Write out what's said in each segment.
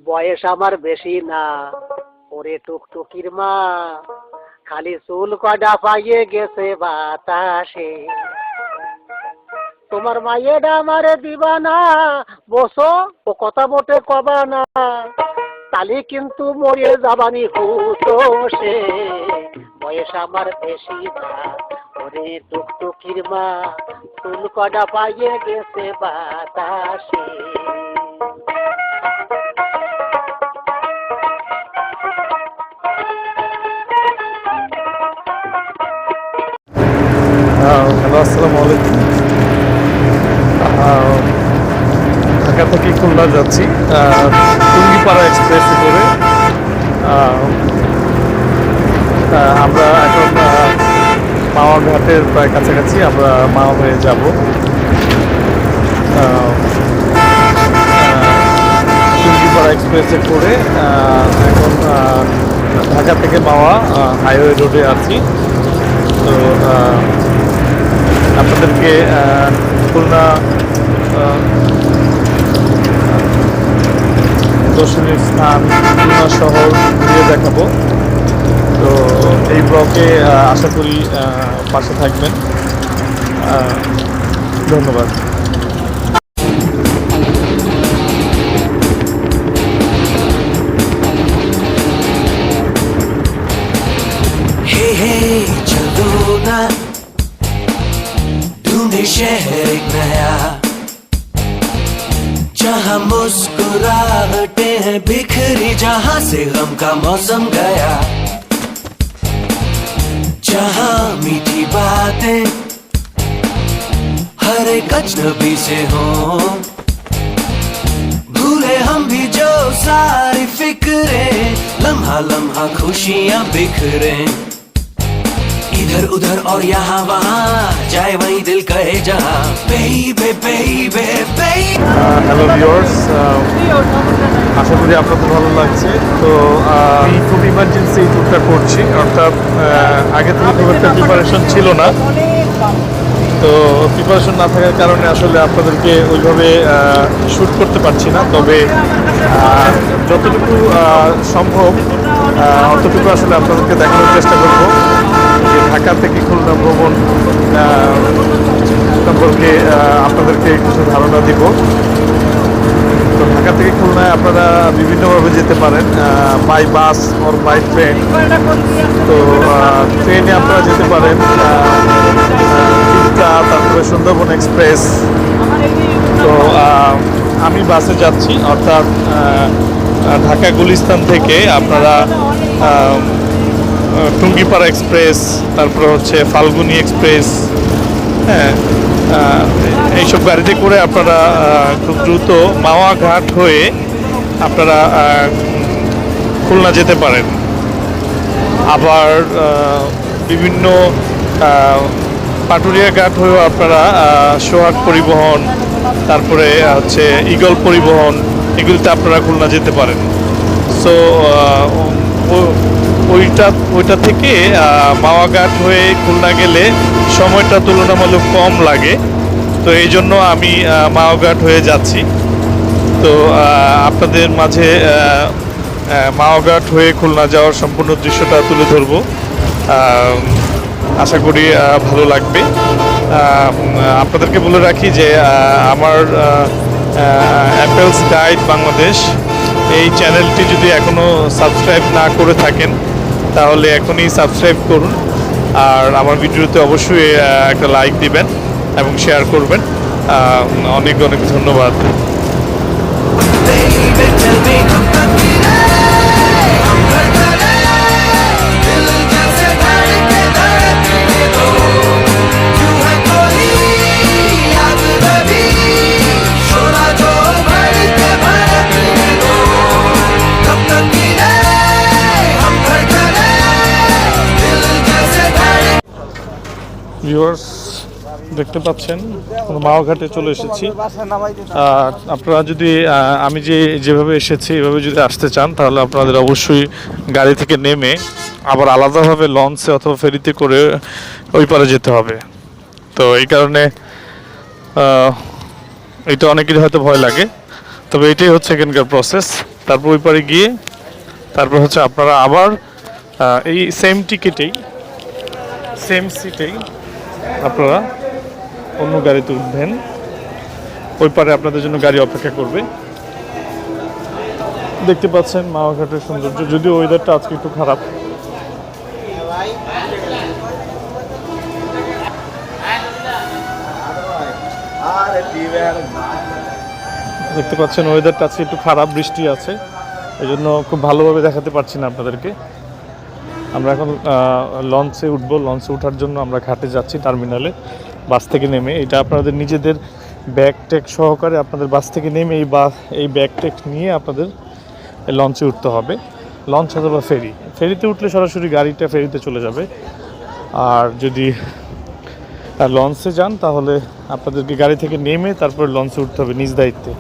বয়স আমার বেশি না, ওরে টুকটুকির মা, খালি চুল কয়টা পাইয়ে গেছে বাতাসে। তোমার মাইয়েটা আমারে দিবা না, বসো ও কথা মোটে কবা না, তালি কিন্তু মরে যাবানি হুতোষে। বয়স আমার বেশি না, ওরে টুকটুকির মা, চুল কয়টা পাইয়ে গেছে বাতাসে। হ্যালো, আসসালামু আলাইকুম। ঢাকা থেকে খুলনা যাচ্ছি টুঙ্গিপাড়া এক্সপ্রেসে করে। আমরা এখন মাওয়া ঘাটের প্রায় কাছাকাছি, আমরা মাওয়া হয়ে যাব। টুঙ্গিপাড়া এক্সপ্রেসে করে এখন ঢাকা থেকে মাওয়া হাইওয়ে রোডে আছি। তো আপনাদেরকে খুলনা দর্শনীয় স্থান, খুলনা শহর ঘুরিয়ে দেখাবো। তো এই ব্লগে আশা করি পাশে থাকবেন। ধন্যবাদ। ढूंढे शहर एक नया, जहाँ मुस्कुराहटे हैं बिखरी, जहाँ से गम का मौसम गया, जहाँ मीठी बातें हर एक अजनबी से हो, भूले हम भी जो सारी फिक्रें, लम्हा लम्हा खुशियाँ बिखरे, इधर उधर और यहाँ वहाँ, जाए वहीं दिल कहे जहाँ। Baby, baby, baby। Hello viewers, আশা করি আপনাদের ভালো লাগছে। তো আমি খুব ইমার্জেন্সি ট্যুরটা করছি, অর্থাৎ আগে থেকে খুব একটা প্রিপারেশন ছিল না। তো প্রিপারেশন না থাকার কারণে আসলে আপনাদেরকে ওইভাবে শ্যুট করতে পারছি না। তবে যতটুকু সম্ভব অতটুকু আসলে আপনাদেরকে দেখানোর চেষ্টা করব যে ঢাকা থেকে খুলনা ভ্রমণ সম্পর্কে আপনাদেরকে কিছু ধারণা দিব। তো ঢাকা থেকে খুলনায় আপনারা বিভিন্নভাবে যেতে পারেন, by bus or by train. তো ট্রেনে আপনারা যেতে পারেন তারপরে সুন্দরবন এক্সপ্রেস। তো আমি বাসে যাচ্ছি, অর্থাৎ ঢাকা গুলিস্তান থেকে আপনারা টুঙ্গিপাড়া এক্সপ্রেস, তারপরে হচ্ছে ফাল্গুনি এক্সপ্রেস, হ্যাঁ, এইসব গাড়িতে করে আপনারা খুব দ্রুত মাওয়া ঘাট হয়ে আপনারা খুলনা যেতে পারেন। আবার বিভিন্ন পাটুরিয়া ঘাট হয়েও আপনারা সোহাগ পরিবহন, তারপরে হচ্ছে ঈগল পরিবহন, এগুলিতে আপনারা খুলনা যেতে পারেন। সো ওইটা থেকে মাওয়া ঘাট হয়ে খুলনা গেলে সময়টা তুলনামূলক কম লাগে। তো এই জন্য আমি মাওয়া ঘাট হয়ে যাচ্ছি। তো আপনাদের মাঝে মাওয়া ঘাট হয়ে খুলনা যাওয়ার সম্পূর্ণ দৃশ্যটা তুলে ধরবো। আশা করি ভালো লাগবে। আপনাদেরকে বলে রাখি যে আমার অ্যাপেলস গাইড বাংলাদেশ এই চ্যানেলটি যদি এখনও সাবস্ক্রাইব না করে থাকেন তাহলে এখনই সাবস্ক্রাইব করুন, আর আমার ভিডিওতে অবশ্যই একটা লাইক দিবেন এবং শেয়ার করবেন। অনেক অনেক ধন্যবাদ। ভিউয়ার্স, দেখতে পাচ্ছেন মাওয়া ঘাটে চলে এসেছি। আপনারা যদি আমি যেভাবে এসেছি এভাবে যদি আসতে চান তাহলে আপনাদের অবশ্যই গাড়ি থেকে নেমে আবার আলাদাভাবে লঞ্চে অথবা ফেরিতে করে ওই পারে যেতে হবে। তো এই কারণে এটা অনেকেরই হয়তো ভয় লাগে, তবে এটাই হচ্ছে এখানকার প্রসেস। তারপর ওই পারে গিয়ে তারপর হচ্ছে আপনারা আবার এই সেম টিকিটেই সেম সিটেই আপনারা অন্য গাড়িতে উঠবেন। ওই পারে আপনাদের জন্য গাড়ি অপেক্ষা করবে। দেখতে পাচ্ছেন মাওয়া-ঘাটের সৌন্দর্য, যদিও ওয়েদারটা আজকে একটু খারাপ। দেখতে পাচ্ছেন ওয়েদারটা আজকে একটু খারাপ, বৃষ্টি আছে, এই জন্য খুব ভালোভাবে দেখাতে পারছি না আপনাদেরকে। আমরা এখন লঞ্চে উঠবো। লঞ্চে ওঠার জন্য আমরা ঘাটে যাচ্ছি, টার্মিনালে বাস থেকে নেমে। এটা আপনাদের নিজেদের ব্যাগ ট্যাগ সহকারে আপনাদের বাস থেকে নেমে এই ব্যাগ ট্যাগ নিয়ে আপনাদের লঞ্চে উঠতে হবে। লঞ্চ অথবা ফেরিতে উঠলে সরাসরি গাড়িটা ফেরিতে চলে যাবে। আর যদি লঞ্চে যান তাহলে আপনাদেরকে গাড়ি থেকে নেমে তারপরে লঞ্চে উঠতে হবে নিজ দায়িত্বে।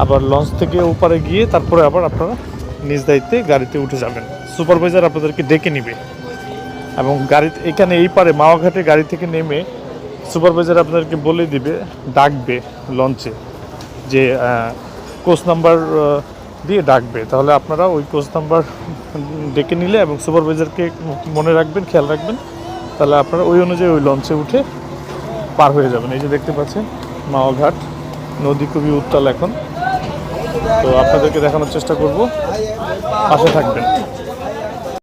আবার লঞ্চ থেকে ওপারে গিয়ে তারপরে আবার আপনারা নিজ দায়িত্বে গাড়িতে উঠে যাবেন। সুপারভাইজার আপনাদেরকে ডেকে নেবে এবং গাড়িতে এখানে এই পারে মাওয়া-ঘাটে গাড়ি থেকে নেমে সুপারভাইজার আপনাদেরকে বলে দিবে, ডাকবে লঞ্চে, যে কোচ নাম্বার দিয়ে ডাকবে। তাহলে আপনারা ওই কোচ নাম্বার ডেকে নিলে এবং সুপারভাইজারকে মনে রাখবেন, খেয়াল রাখবেন, তাহলে আপনারা ওই অনুযায়ী ওই লঞ্চে উঠে পার হয়ে যাবেন। এই যে দেখতে পাচ্ছেন মাওয়া-ঘাট, নদী খুবই উত্তাল এখন। তো আপনাদেরকে দেখানোর চেষ্টা করব, পাশে থাকবেন।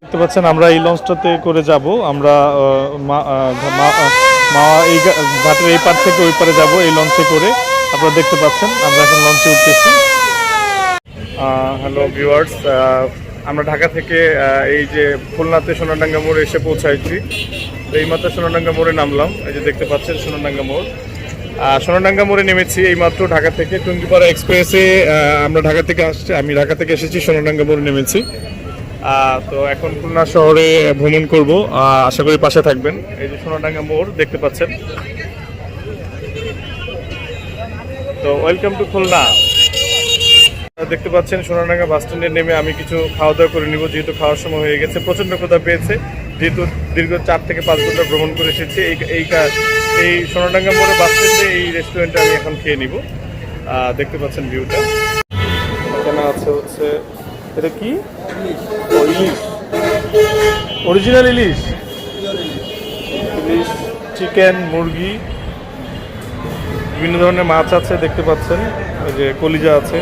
দেখতে পাচ্ছেন আমরা এই লঞ্চটাতে করে যাব। আমরা মাওয়া এই ঘাটের এই পার থেকে ওই পারে যাব এই লঞ্চে করে। আপনারা দেখতে পাচ্ছেন আমরা এখন লঞ্চে উঠতেছি। হ্যালো ভিউয়ার্স, আমরা ঢাকা থেকে এই যে খুলনাতে সোনাডাঙ্গা মোড়ে এসে পৌঁছাইছি। এইমাত্র সোনাডাঙ্গা মোড়ে নামলাম। এই যে দেখতে পাচ্ছেন সোনাডাঙ্গা মোড়। সোনাডাঙ্গা মোড়ে নেমেছি এইমাত্র ঢাকা থেকে। টুঙ্গিপাড়া এক্সপ্রেসে আমরা ঢাকা থেকে আসছি, আমি ঢাকা থেকে এসেছি, সোনাডাঙ্গা মোড়ে নেমেছি। তো এখন খুলনা শহরে ভ্রমণ করব, আশা করি পাশে থাকবেন। এই যে সোনাডাঙ্গা মোড় দেখতে পাচ্ছেন। তো ওয়েলকাম টু খুলনা। দেখতে পাচ্ছেন সোনাডাঙ্গা বাস স্ট্যান্ডে নেমে আমি কিছু খাওয়া দাওয়া করে নিব, যেহেতু খাওয়ার সময় হয়ে গেছে। প্রচণ্ড ক্ষুধা পেয়েছে, যেহেতু দীর্ঘ 4 থেকে 5 ঘন্টা ভ্রমণ করে এসেছি। এই সোনাডাঙ্গা মোড়ে বাস স্ট্যান্ডে এই রেস্টুরেন্টে আমি এখন খেয়ে নিব। দেখতে পাচ্ছেন ভিউটা। এখানে আছে হচ্ছে, এটা কি ইলিশ, অরিজিনাল ইলিশ, চিকেন, মুরগি, বিভিন্ন ধরনের মাছ আছে দেখতে পাচ্ছেন। এই যে কলিজা আছে,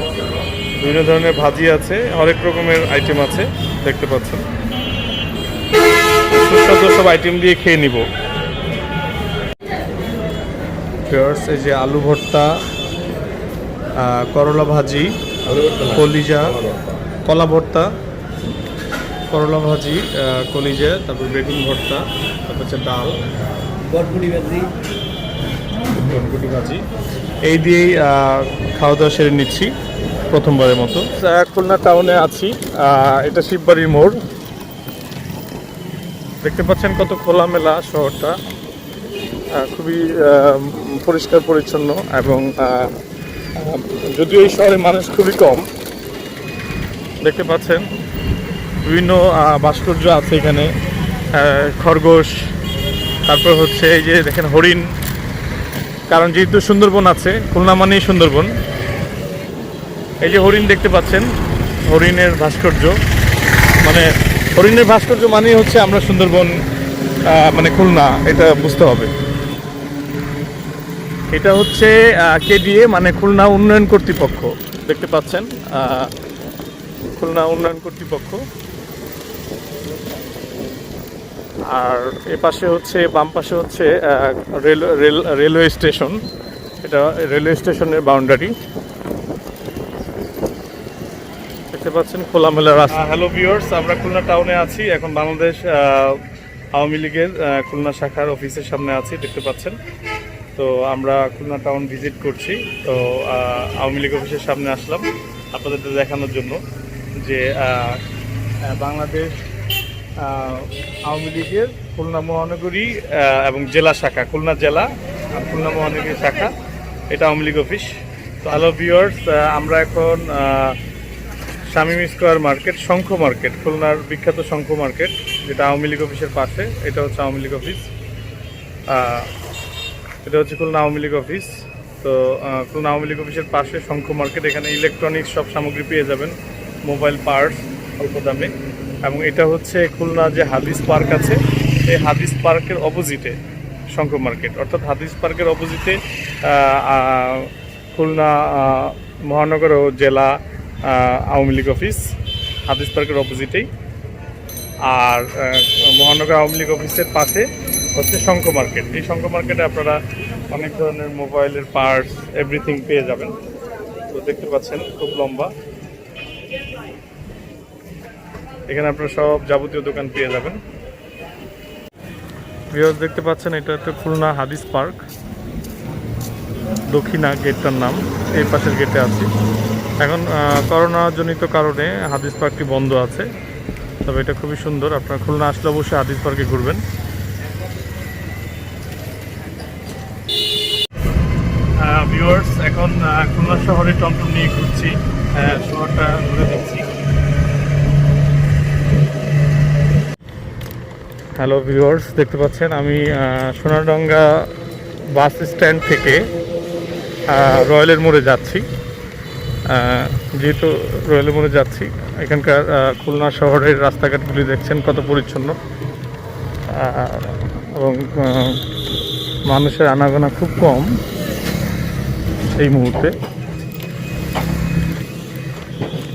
বিভিন্ন ধরনের ভাজি আছে, হরেক রকমের আইটেম আছে দেখতে পাচ্ছেন। সুস্বাদু সব আইটেম দিয়ে খেয়ে নিব। এই যে আলু ভর্তা, করলা ভাজি, কলিজা, কলা ভর্তা, করলা ভাজি, কলিজা, তারপর বেগুন ভর্তা, তারপর হচ্ছে ডাল, বটবটি ভাজি, এই দিয়েই খাওয়া দাওয়া সেরে নিচ্ছি প্রথমবারের মতো। খুলনা টাউনে আছি, এটা শিববাড়ির মোড়। দেখতে পাচ্ছেন কত খোলামেলা শহরটা, খুবই পরিষ্কার পরিচ্ছন্ন এবং যদিও এই শহরে মানুষ খুবই কম। দেখতে পাচ্ছেন বিভিন্ন ভাস্কর্য আছে এখানে, খরগোশ, তারপর হচ্ছে এই যে দেখেন হরিণ, কারণ যেহেতু সুন্দরবন আছে, খুলনা মানেই সুন্দরবন। এই যে হরিণ দেখতে পাচ্ছেন, হরিণের ভাস্কর্য, মানে হরিণের ভাস্কর্য মানেই হচ্ছে আমরা সুন্দরবন, মানে খুলনা, এটা বুঝতে হবে। এটা হচ্ছে কেডিএ, মানে খুলনা উন্নয়ন কর্তৃপক্ষ। দেখতে পাচ্ছেন খুলনা উন্নয়ন কর্তৃপক্ষ। আর এ পাশে হচ্ছে, বাম পাশে হচ্ছে রেলওয়ে স্টেশন। এটা রেলওয়ে স্টেশনের বাউন্ডারি। দেখতে পাচ্ছেন খোলামেলা রাস্তা। হ্যালো ভিউয়ার্স, আমরা খুলনা টাউনে আছি এখন। বাংলাদেশ আওয়ামী লীগের খুলনা শাখার অফিসের সামনে আছি, দেখতে পাচ্ছেন। তো আমরা খুলনা টাউন ভিজিট করছি। তো আওয়ামী লীগ অফিসের সামনে আসলাম আপনাদের দেখানোর জন্য যে বাংলাদেশ আওয়ামী লীগের খুলনা মহানগরী এবং জেলা শাখা, খুলনা জেলা আর খুলনা মহানগরী শাখা, এটা আওয়ামী লীগ অফিস। তো হ্যালো ভিউয়ার্স, আমরা এখন শামীম স্কোয়ার মার্কেট, শঙ্খ মার্কেট, খুলনার বিখ্যাত শঙ্খ মার্কেট, যেটা আওয়ামী লীগ অফিসের পাশে। এটা হচ্ছে আওয়ামী লীগ অফিস, এটা হচ্ছে খুলনা আওয়ামী লীগ অফিস। তো খুলনা আওয়ামী লীগ অফিসের পাশে শঙ্খ মার্কেট, এখানে ইলেকট্রনিক্স সব সামগ্রী পেয়ে যাবেন, মোবাইল পার্টস অল্প দামে। এবং এটা হচ্ছে খুলনা যে হাদিস পার্ক আছে, এই হাদিস পার্কের অপোজিটে শঙ্খ মার্কেট, অর্থাৎ হাদিস পার্কের অপোজিটে খুলনা মহানগর ও জেলা আওয়ামী লীগ অফিস হাদিস পার্কের অপোজিটেই। আর মহানগর আওয়ামী লীগ অফিসের পাশে হচ্ছে শঙ্খ মার্কেট। এই শঙ্খ মার্কেটে আপনারা অনেক ধরনের মোবাইলের পার্টস এভরিথিং পেয়ে যাবেন। তো দেখতে পাচ্ছেন খুব লম্বা, এখানে আপনারা সব যাবতীয় দোকান পেয়ে যাবেন। ভিউয়ার্স দেখতে পাচ্ছেন এটা হচ্ছে খুলনা হাদিস পার্ক, দক্ষিণা গেটটার নাম, এই পাশের গেটে আছি। এখন করোনাজনিত কারণে হাদিস পার্কটি বন্ধ আছে, তবে এটা খুবই সুন্দর। আপনারা খুলনা আসলে অবশ্যই হাদিস পার্কে ঘুরবেন। ভিউয়ার্স এখন খুলনা শহরে টমটম নিয়ে ঘুরছি, শহরটা ঘুরে দেখছি। হ্যালো ভিউয়ার্স, দেখতে পাচ্ছেন আমি সোনারডাঙ্গা বাস স্ট্যান্ড থেকে রয়্যালের মোড়ে যাচ্ছি। যেহেতু রয়্যালের মোড়ে যাচ্ছি, এখানকার খুলনা শহরের রাস্তাঘাটগুলি দেখছেন কত পরিচ্ছন্ন, এবং মানুষের আনাগোনা খুব কম এই মুহূর্তে,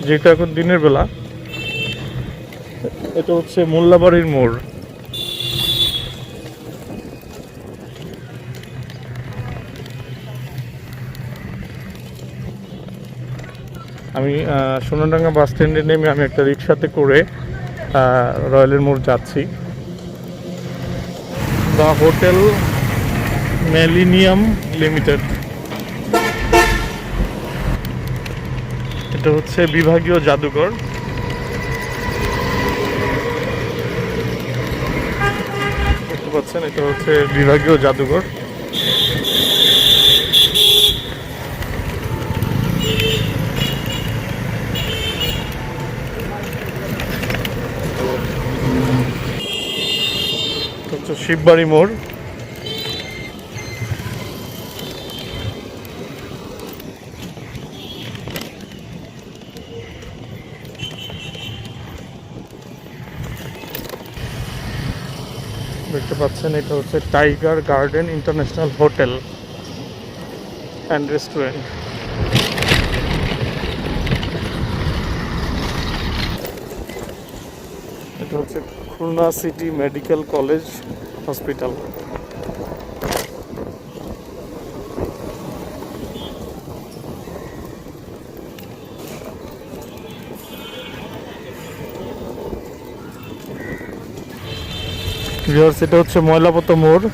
যেটা এখন দিনের বেলা। এটা হচ্ছে মোল্লাবাড়ির মোড়। আমি সোনারডাঙ্গা বাস স্ট্যান্ডে নেমে আমি একটা রিক্সাতে করে রয়্যালের মোড় যাচ্ছি। দ্য হোটেল মিলেনিয়াম লিমিটেড, এটা হচ্ছে বিভাগীয় জাদুঘর। দেখতে পাচ্ছেন এটা হচ্ছে বিভাগীয় জাদুঘর। শিববাড়ি মোড়। দেখতে পাচ্ছেন এটা হচ্ছে tiger garden international hotel and restaurant. এটা হচ্ছে Khulna city medical college hospital. এটা হচ্ছে ময়লাপত মোড়।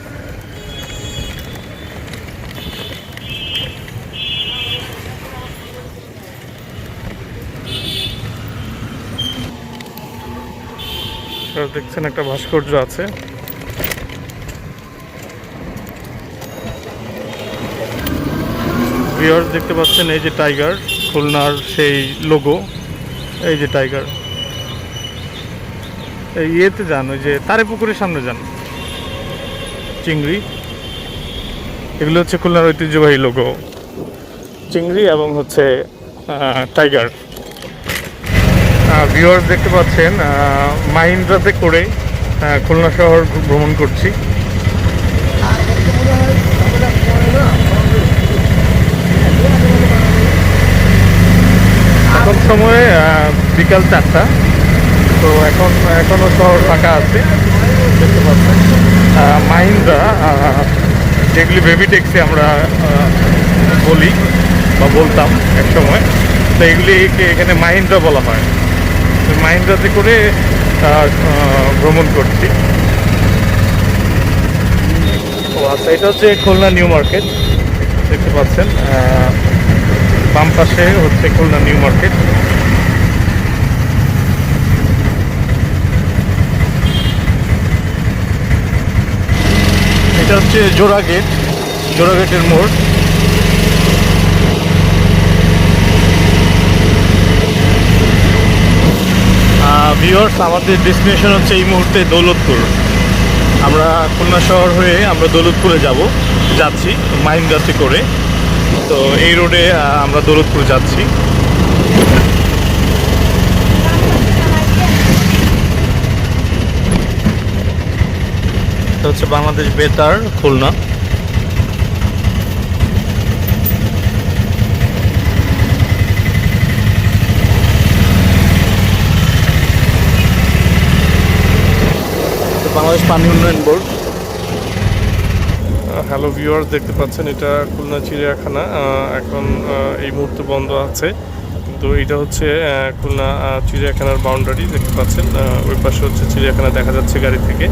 দেখছেন একটা ভাস্কর্য আছে। ভিউয়ার্স দেখতে পাচ্ছেন এই যে টাইগার, খুলনার সেই লোগো, এই যে টাইগার। এই ইয়েতে যান, ওই যে তারে পুকুরের সামনে যান, চিংড়ি, এগুলো হচ্ছে খুলনার ঐতিহ্যবাহী লোগো, চিংড়ি এবং হচ্ছে টাইগার। ভিউয়ার্স দেখতে পাচ্ছেন মাহিন্দ্রাতে করে খুলনা শহর ভ্রমণ করছি। এখন সময় বিকাল 4টা, তো এখনও শহর ফাঁকা আছে। দেখতে পাচ্ছেন মাহিন্দ্রা, যেগুলি বেবি ট্যাক্সি আমরা বলি বা বলতাম এক সময়, তো এগুলিকে এখানে মাহিন্দ্রা বলা হয়। মাহিন্দ্রাতে করে ভ্রমণ করছি। ও আচ্ছা, এটা হচ্ছে খুলনা নিউ মার্কেট। দেখতে পাচ্ছেন বাম পাশে হচ্ছে খুলনা নিউ মার্কেট। এটা হচ্ছে জোড়াগেট, জোড়াগেটের মোড়। ভিউয়ার্স, আমাদের ডেস্টিনেশন হচ্ছে এই মুহূর্তে দৌলতপুর। আমরা খুলনা শহর হয়ে আমরা দৌলতপুরে যাচ্ছি মাহিন্দ্রাতে করে। তো এই রোডে আমরা দৌলতপুর যাচ্ছি। এটা হচ্ছে বাংলাদেশ বেতার খুলনা। বাংলাদেশ পানি উন্নয়ন বোর্ড। হ্যালো ভিউয়ার্স, দেখতে পাচ্ছেন এটা খুলনা চিড়িয়াখানা। এখন এই মুহূর্তে বন্ধ আছে, কিন্তু এটা হচ্ছে খুলনা চিড়িয়াখানার বাউন্ডারি। দেখতে পাচ্ছেন ওই পাশে হচ্ছে চিড়িয়াখানা দেখা যাচ্ছে গাড়ি থেকে।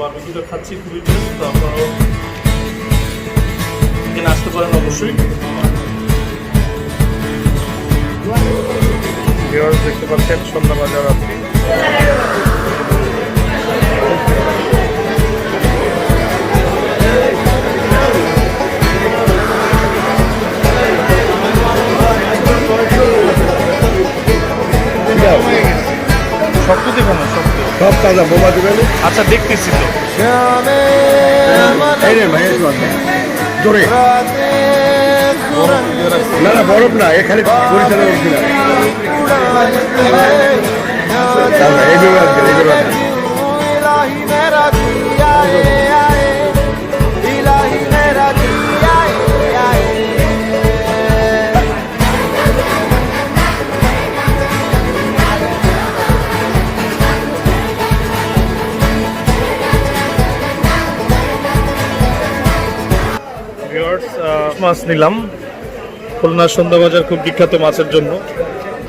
বারবিকিউটা খাচ্ছি, খুবই টেস্ট। তো আপনারাও এখানে আসতে পারেন অবশ্যই। ভিউয়ার্স দেখতে পাচ্ছেন সন্ধ্যা বাজার আছে। শক্ত দেবো না, শক্ত সব তাজা বোমা দেবেন। আচ্ছা দেখতেছি তো। এই রে ভাই একটু আছে। জোরে না না বরফ না, এখানে পরিচালনা করছিল মাছ নিলাম। খুলনার সন্ধ্যাবাজার খুব বিখ্যাত মাছের জন্য,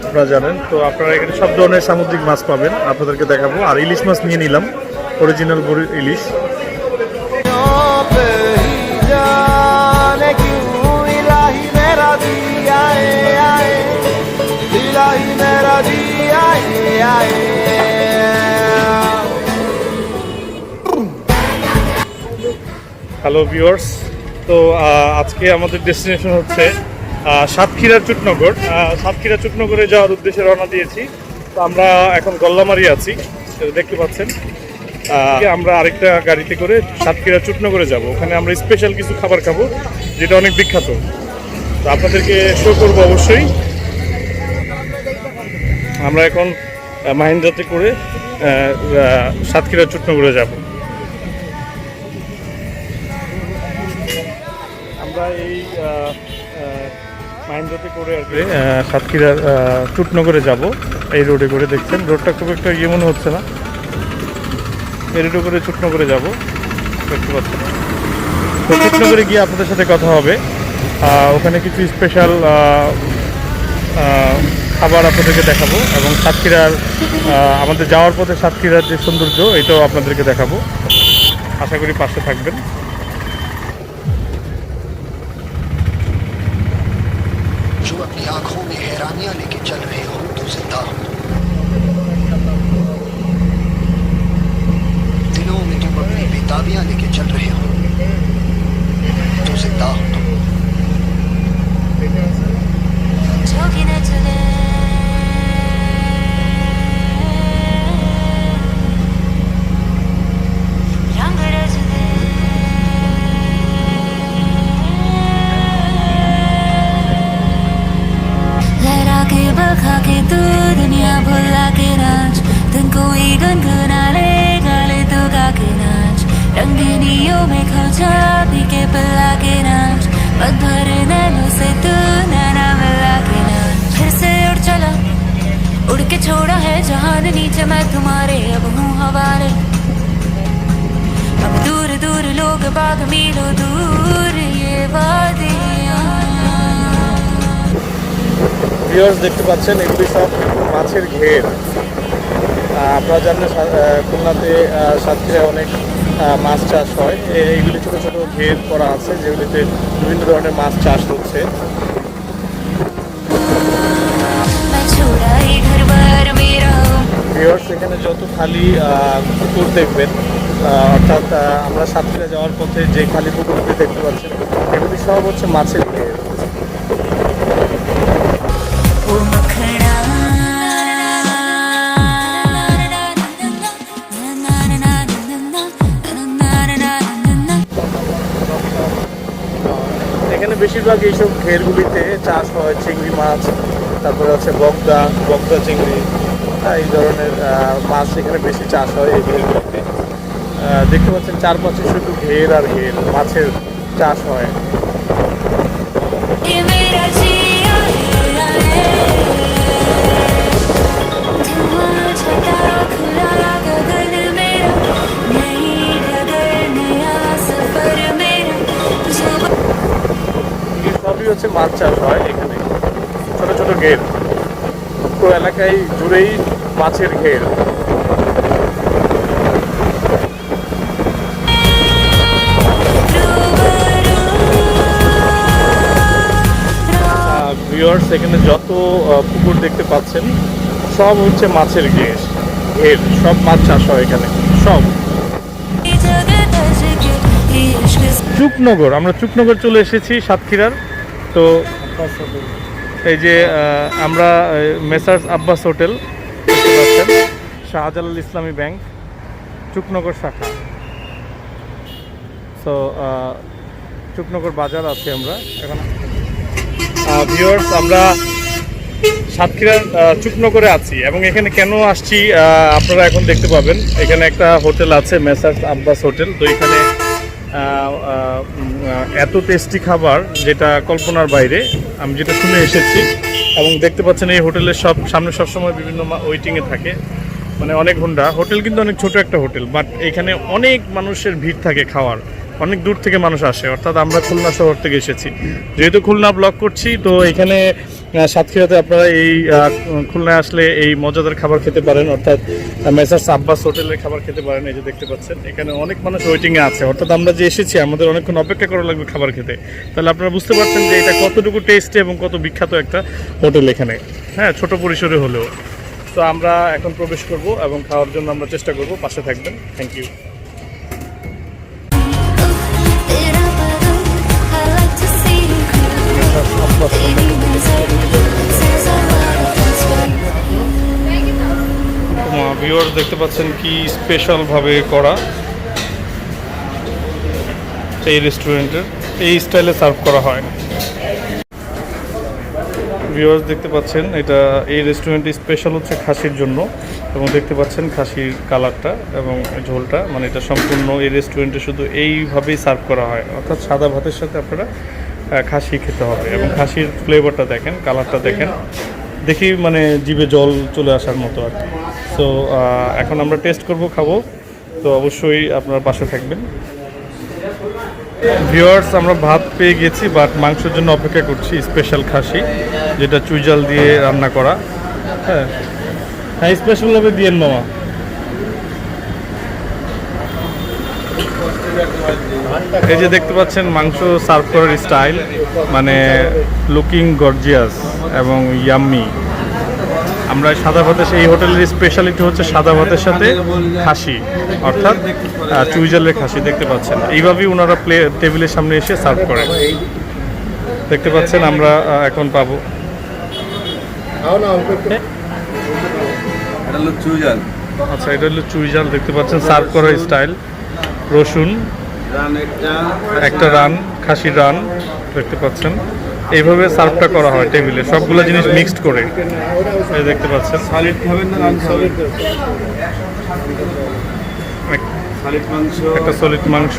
আপনারা জানেন। তো আপনারা এখানে সব ধরনের সামুদ্রিক মাছ পাবেন, আপনাদেরকে দেখাবো। আর ইলিশ মাছ নিয়ে নিলাম, অরিজিনাল গরুর ইলিশ। হ্যালো ভিউয়ার্স, তো আজকে আমাদের ডেস্টিনেশন হচ্ছে সাতক্ষীরার চুটনগর। সাতক্ষীরা চুটনগরে যাওয়ার উদ্দেশ্যে রওনা দিয়েছি। তো আমরা এখন গল্লামারি আছি, দেখতে পাচ্ছেন। আমরা আরেকটা গাড়িতে করে সাতক্ষীরা চুটনগরে যাব। ওখানে আমরা স্পেশাল কিছু খাবার খাবো, যেটা অনেক বিখ্যাত। তো আপনাদেরকে শো করবো অবশ্যই। আমরা এখন মাহিন্দ্রাতে করে সাতক্ষীরা চুটনগরে যাব। আমরা এই মাহিন্দ্রাতে করে আর কি সাতক্ষীরার চুটনগরে যাব। এই রোডে করে দেখছেন, রোডটা খুব একটা ইয়ে মনে হচ্ছে না। এই রোডে করে চুটনগরে যাব, দেখতে পাচ্ছেন। তো চুটনগরে গিয়ে আপনাদের সাথে কথা হবে। ওখানে কিছু স্পেশাল খাবার আপনাদেরকে দেখাবো, এবং সাতক্ষীরার আমাদের যাওয়ার পথে সাতক্ষীরার যে সৌন্দর্য, এটাও আপনাদেরকে দেখাবো। আশা করি পাশে থাকবেন। जो अपनी आंखों में हैरानियां लेके चल रहे हो तो जिंदा हो, दिलों में तुम अपनी बेताबियां लेके चल रहे हो तो जिंदा हो। खा के तू दुनिया भुला के नाच, दिन कोई गुनगुना ले गाले तू गा के नाच, रंगीनियों में खो जा पी के पिला के नाच, पग भर नैनों से तू नैना मिला के नाच। फिर से उड़ चला, उड़ के छोड़ा है जहान नीचे मैं तुम्हारे, अब हूँ हवाले। अब दूर दूर लोग बाग मीलों दूर ये वादियाँ। ভিউয়ার্স দেখতে পাচ্ছেন, এগুলি সব মাছের ঘের। আপনারা জানেন খুলনাতে সাতক্ষীরায় অনেক মাছ চাষ হয়। এইগুলি ছোটো ছোটো ঘের করা আছে, যেগুলিতে বিভিন্ন ধরনের মাছ চাষ হচ্ছে। ভিউয়ার্স এখানে যত খালি পুকুর দেখবেন, অর্থাৎ আমরা সাতক্ষীরা যাওয়ার পথে যে খালি পুকুরগুলি দেখতে পাচ্ছেন, এগুলি সব হচ্ছে মাছের ঘের। এখানে বেশিরভাগ এইসব ঘেরগুলিতে চাষ হয় চিংড়ি মাছ, তারপরে হচ্ছে বগদা চিংড়ি, এই ধরনের মাছ এখানে বেশি চাষ হয় এই ঘেরগুলিতে। দেখতে পাচ্ছেন চারপাশে শুধু ঘের আর ঘের, মাছের চাষ হয়। সবই হচ্ছে মাছ চাষ হয় এখানে, ছোট ছোট ঘের, পুরো এলাকায় জুড়েই মাছের ঘের। ভিউয়ার্স এখানে যত পুকুর দেখতে পাচ্ছেন সব হচ্ছে মাছের ঘের। ঘের, সব মাছ চাষ হয় এখানে সব। जगत के इश्क চুকনগর, আমরা চুকনগর চলে এসেছি সাতক্ষীরার। তো এই যে আমরা মেসার্স আব্বাস হোটেল দেখতে পাচ্ছেন, শাহজালাল ইসলামী ব্যাংক চুকনগর শাখা। তো চুকনগর বাজার আছে আমরা এখন। ভিউয়ার্স, আমরা সাতক্ষীরার চুকনগরে আছি এবং এখানে কেন আসছি আপনারা এখন দেখতে পাবেন। এখানে একটা হোটেল আছে মেসার্স আব্বাস হোটেল। তো এখানে এত টেস্টি খাবার যেটা কল্পনার বাইরে, আমি যেটা শুনে এসেছি। এবং দেখতে পাচ্ছেন এই হোটেলের সামনে সবসময় বিভিন্ন ওয়েটিংয়ে থাকে, মানে অনেক ঘন্টা। হোটেল কিন্তু অনেক ছোট একটা হোটেল, বাট এখানে অনেক মানুষের ভিড় থাকে খাওয়ার, অনেক দূর থেকে মানুষ আসে। অর্থাৎ আমরা খুলনা শহর থেকে এসেছি, যেহেতু খুলনা ব্লগ করছি। তো এখানে সাতক্ষীরাতে আপনারা এই খুলনায় আসলে এই মজাদার খাবার খেতে পারেন, অর্থাৎ মেসার্স আব্বাস হোটেলের খাবার খেতে পারেন। এই যে দেখতে পাচ্ছেন এখানে অনেক মানুষ ওয়েটিংয়ে আছে, অর্থাৎ আমরা যে এসেছি আমাদের অনেকক্ষণ অপেক্ষা করা লাগবে খাবার খেতে। তাহলে আপনারা বুঝতে পারছেন যে এটা কতটুকু টেস্টি এবং কত বিখ্যাত একটা হোটেল এখানে, হ্যাঁ, ছোট পরিসরে হলেও। তো আমরা এখন প্রবেশ করব এবং খাওয়ার জন্য আমরা চেষ্টা করব। পাশে থাকবেন। Thank you. तेरा बदन I like to see you groove Baby music says I wanna dance with you viewers, দেখতে পাচ্ছেন কি স্পেশালভাবে করা এই রেস্টুরেন্টের, এই স্টাইলে সার্ভ করা হয়। ভিউয়ার্স, দেখতে পাচ্ছেন এটা এই রেস্টুরেন্টে স্পেশাল হচ্ছে খাসির জন্য, এবং দেখতে পাচ্ছেন খাসির কালারটা এবং ঝোলটা, মানে এটা সম্পূর্ণ এই রেস্টুরেন্টে শুধু এইভাবেই সার্ভ করা হয়। অর্থাৎ সাদা ভাতের সাথে আপনারা খাসি খেতে হবে, এবং খাসির ফ্লেভারটা দেখেন, কালারটা দেখেন, দেখি মানে জিভে জল চলে আসার মতো আর কি। সো এখন আমরা টেস্ট করব, খাবো। তো অবশ্যই আপনারা পাশে থাকবেন। ভিউয়ার্স, আমরা ভাত পেয়ে গেছি, বাট মাংসের জন্য অপেক্ষা করছি। স্পেশাল খাসি, যেটা চুইজাল দিয়ে রান্না করা। হ্যাঁ হ্যাঁ, স্পেশালভাবে দিয়েন মামা। এই যে দেখতে পাচ্ছেন মাংস সার্ভ করার স্টাইল, মানে লুকিং গর্জিয়াস এবং ইয়াম্মি। আমরা সাদা ভাতের, এই হোটেলের স্পেশালিটি হচ্ছে সাদা ভাতের সাথে খাসি, অর্থাৎ চুইজালের খাসি। দেখতে পাচ্ছেন এইভাবেই ওনারা টেবিলের সামনে এসে সার্ভ করে। দেখতে পাচ্ছেন আমরা এখন পাবো। আচ্ছা, এটা হলো চুইজাল। দেখতে পাচ্ছেন সার্ভ করার স্টাইল, রসুন, একটা রান, খাসির রান দেখতে পাচ্ছেন। এইভাবে সার্ভটা করা হয় টেবিলে, সবগুলো জিনিস মিক্সড করে। এই দেখতে পাচ্ছেন একটা সলিড মাংস,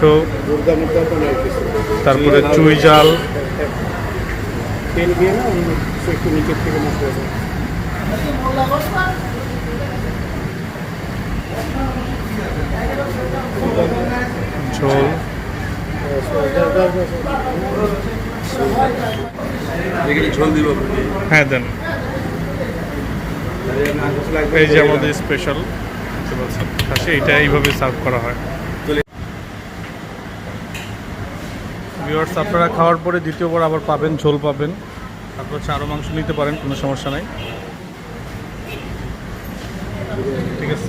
তারপরে চুইজাল, ঝোল, হ্যাঁ দেন। এই যে আমাদের স্পেশাল খাসি, এটা এইভাবে সার্ভ করা হয়। ভিউয়ার্স, আপনারা খাওয়ার পরে দ্বিতীয়বার আবার পাবেন, ঝোল পাবেন, তারপর হচ্ছে আরও মাংস নিতে পারেন, কোনো সমস্যা নাই। ঠিক আছে,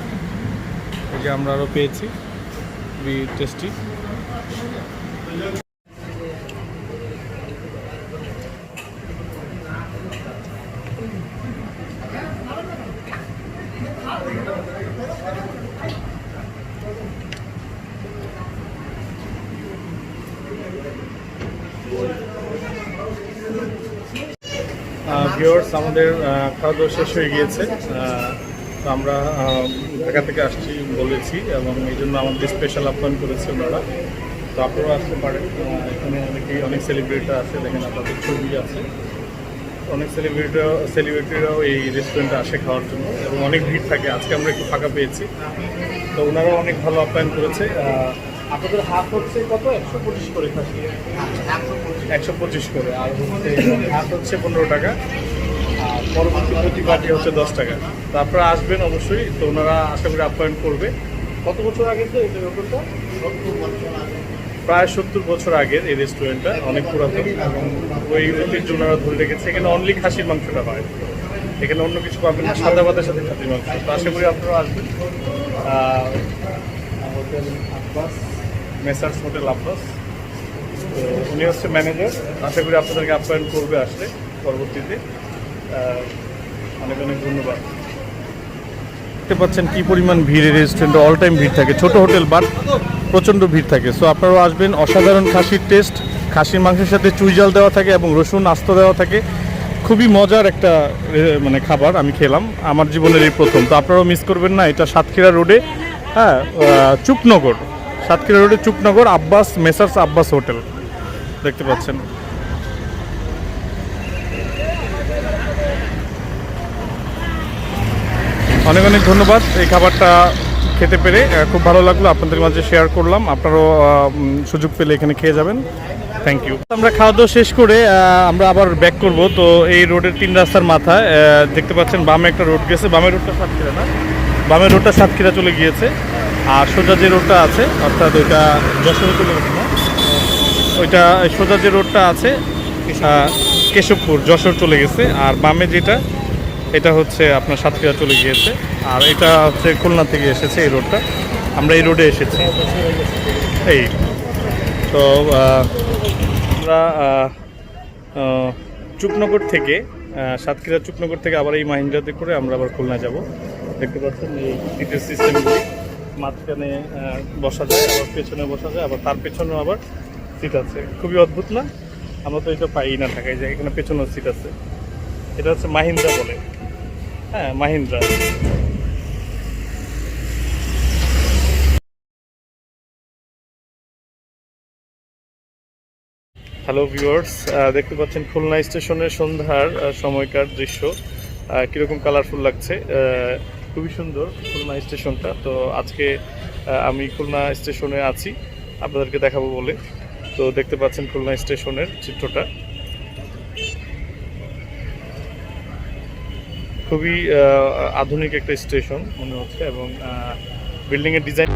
এই যে আমরা আরও পেয়েছি, খুবই টেস্টি। ভিউয়ার্স, আমাদের খাওয়া দাওয়া শেষ হয়ে গিয়েছে। তো আমরা ঢাকা থেকে আসছি বলেছি, এবং এই জন্য আমাদের স্পেশাল আপ্যায়ন করেছে ওনারা। তো আপনারাও আসতে পারেন। এখানে অনেক সেলিব্রিটিরা আছে, দেখেন আপনাদের ছবি আছে। অনেক সেলিব্রিটিরাও এই রেস্টুরেন্টে আসে খাওয়ার জন্য, এবং অনেক ভিড় থাকে। আজকে আমরা একটু ফাঁকা পেয়েছি, তো ওনারাও অনেক ভালো আপ্যায়ন করেছে। আপনাদের হাত হচ্ছে কত? 125 করে খাসি, 125 করে। আর হচ্ছে হাত হচ্ছে 15 টাকা, আর পরবর্তী প্রতি পার্টি হচ্ছে 10 টাকা। তো আপনারা আসবেন অবশ্যই। তো ওনারা আশা করি আপ্যায়ন করবে। কত বছর আগে তো এই হোটেলটা? প্রায় 70 বছর আগের এই রেস্টুরেন্টটা, অনেক পুরাতন, এবং ওই ঐতিহ্য ওনারা ধরে রেখেছে। এখানে অনলি খাসির মাংসটা হয়। এখানে অন্য কিছু পাবেন না, সাদা ভাতের সাথে খাসির মাংস। তো আশা করি আপনারা আসবেন hotel Abbas, messrs hotel Abbas. তো উনি হচ্ছে ম্যানেজার, আশা করি আপনাদেরকে আপ্যায়ন করবে আসলে পরবর্তীতে। অনেক অনেক ধন্যবাদ। দেখতে পাচ্ছেন কি পরিমাণ ভিড়, রেস্টুরেন্টে অল টাইম ভিড় থাকে, ছোট হোটেল বাট প্রচণ্ড ভিড় থাকে। সো আপনারাও আসবেন, অসাধারণ খাসির টেস্ট, খাসির মাংসের সাথে চুই জাল দেওয়া থাকে এবং রসুন আস্ত দেওয়া থাকে। খুবই মজার একটা মানে খাবার আমি খেলাম, আমার জীবনের এই প্রথম। তো আপনারাও মিস করবেন না। এটা সাতক্ষীরা রোডে, হ্যাঁ, চুকনগর, সাতক্ষীরা রোডে চুকনগর, আব্বাস, মেসার্স আব্বাস হোটেল দেখতে পাচ্ছেন। অনেক অনেক ধন্যবাদ। এই খাবারটা খেতে পেরে খুব ভালো লাগলো, আপনাদের মাঝে শেয়ার করলাম। আপনারাও সুযোগ পেলে এখানে খেয়ে যাবেন। Thank you. আমরা খাওয়া দাওয়া শেষ করে আমরা আবার ব্যাক করব। তো এই রোডের 3 রাস্তার মাথায় দেখতে পাচ্ছেন বামে একটা রোড গেছে, বামের রোডটা সাতক্ষীরা না, বামের রোডটা সাতক্ষীরা চলে গিয়েছে। আর সোজা যে রোডটা আছে, অর্থাৎ ওইটা যশোরে চলে গেছে না, ওইটা সোজা যে রোডটা আছে কেশবপুর, যশোর চলে গেছে। আর বামে যেটা, এটা হচ্ছে আপনার সাতক্ষীরা চলে গিয়েছে। আর এটা হচ্ছে খুলনা থেকে এসেছে এই রোডটা, আমরা এই রোডে এসেছি। এই তো আমরা চুকনগর থেকে, সাতক্ষীরা চুকনগর থেকে আবার এই মাহিন্দ্রাতে করে আমরা আবার খুলনা যাব। দেখতে পাচ্ছেন এই সিটের সিস্টেমগুলি, মাঝখানে বসা যায়, আবার পেছনে বসা যায়, আবার তার পেছনেও আবার সিট আছে। খুবই অদ্ভুত না? আমরা তো এটা পাই না ঢাকায়, যে এখানে পেছনেও সিট আছে। এটা হচ্ছে মাহিন্দ্রা বলে, হ্যাঁ মাহিন্দ্রা। হ্যালো ভিউয়ার্স, দেখতে পাচ্ছেন খুলনা স্টেশনের সন্ধ্যার সময়কার দৃশ্য, কীরকম কালারফুল লাগছে। খুবই সুন্দর খুলনা স্টেশনটা। তো আজকে আমি খুলনা স্টেশনে আছি আপনাদেরকে দেখাবো বলে। তো দেখতে পাচ্ছেন খুলনা স্টেশনের চিত্রটা, খুবই আধুনিক একটা স্টেশন মনে হচ্ছে, এবং বিল্ডিংয়ের ডিজাইন